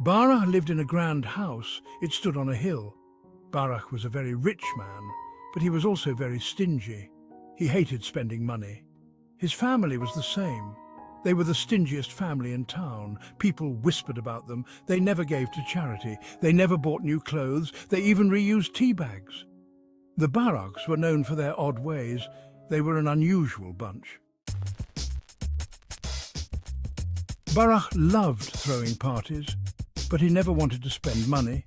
Baragh lived in a grand house. It stood on a hill. Baragh was a very rich man, but he was also very stingy. He hated spending money. His family was the same. They were the stingiest family in town. People whispered about them. They never gave to charity. They never bought new clothes. They even reused tea bags. The Baraghs were known for their odd ways. They were an unusual bunch. Baragh loved throwing parties, but he never wanted to spend money,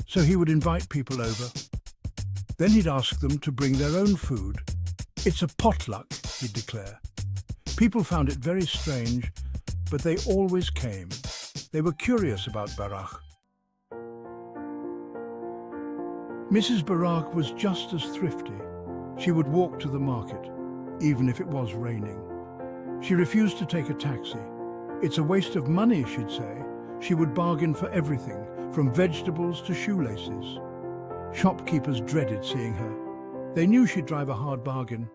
so he would invite people over. Then he'd ask them to bring their own food. "It's a potluck," he'd declare. People found it very strange, but they always came. They were curious about Baragh. Mrs. Baragh was just as thrifty. She would walk to the market, even if it was raining. She refused to take a taxi. "It's a waste of money," she'd say. She would bargain for everything, from vegetables to shoelaces. Shopkeepers dreaded seeing her. They knew she'd drive a hard bargain.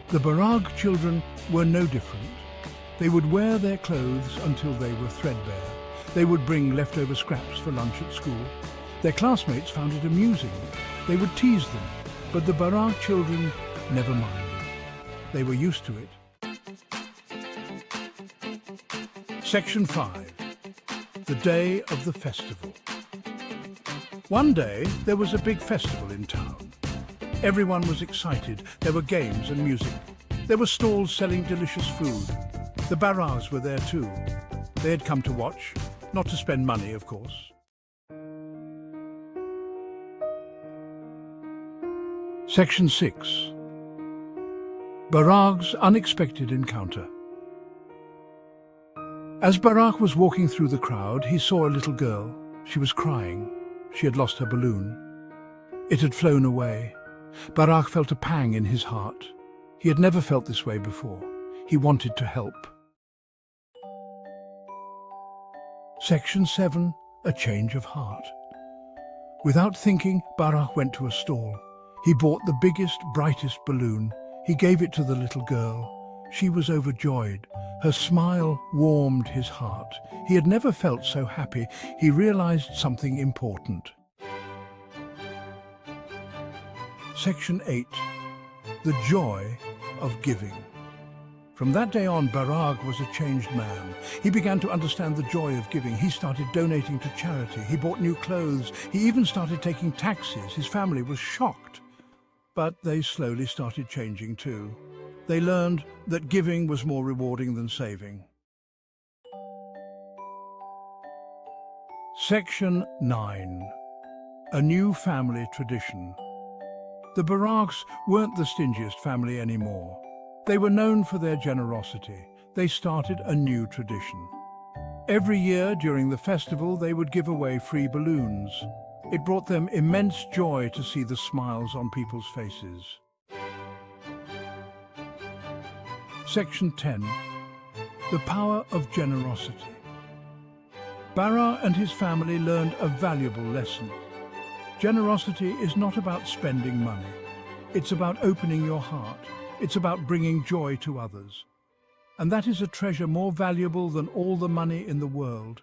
The Baragh children were no different. They would wear their clothes until they were threadbare. They would bring leftover scraps for lunch at school. Their classmates found it amusing. They would tease them, but the Baragh children never minded. They were used to it. Section 5. The Day of the Festival. One day, there was a big festival in town. Everyone was excited. There were games and music. There were stalls selling delicious food. The Baraghs were there too. They had come to watch, not to spend money, of course. Section 6. Baragh's Unexpected Encounter. As Baragh was walking through the crowd, he saw a little girl. She was crying. She had lost her balloon. It had flown away. Baragh felt a pang in his heart. He had never felt this way before. He wanted to help. Section 7. A Change of Heart. Without thinking, Baragh went to a stall. He bought the biggest, brightest balloon. He gave it to the little girl. She was overjoyed. Her smile warmed his heart. He had never felt so happy. He realized something important. Section 8. The Joy of Giving. From that day on, Baragh was a changed man. He began to understand the joy of giving. He started donating to charity. He bought new clothes. He even started taking taxis. His family was shocked. But they slowly started changing too. They learned that giving was more rewarding than saving. Section 9. A New Family Tradition. The Baraghs weren't the stingiest family anymore. They were known for their generosity. They started a new tradition. Every year during the festival, they would give away free balloons. It brought them immense joy to see the smiles on people's faces. Section 10. The Power of Generosity. Baragh and his family learned a valuable lesson. Generosity is not about spending money. It's about opening your heart. It's about bringing joy to others. And that is a treasure more valuable than all the money in the world.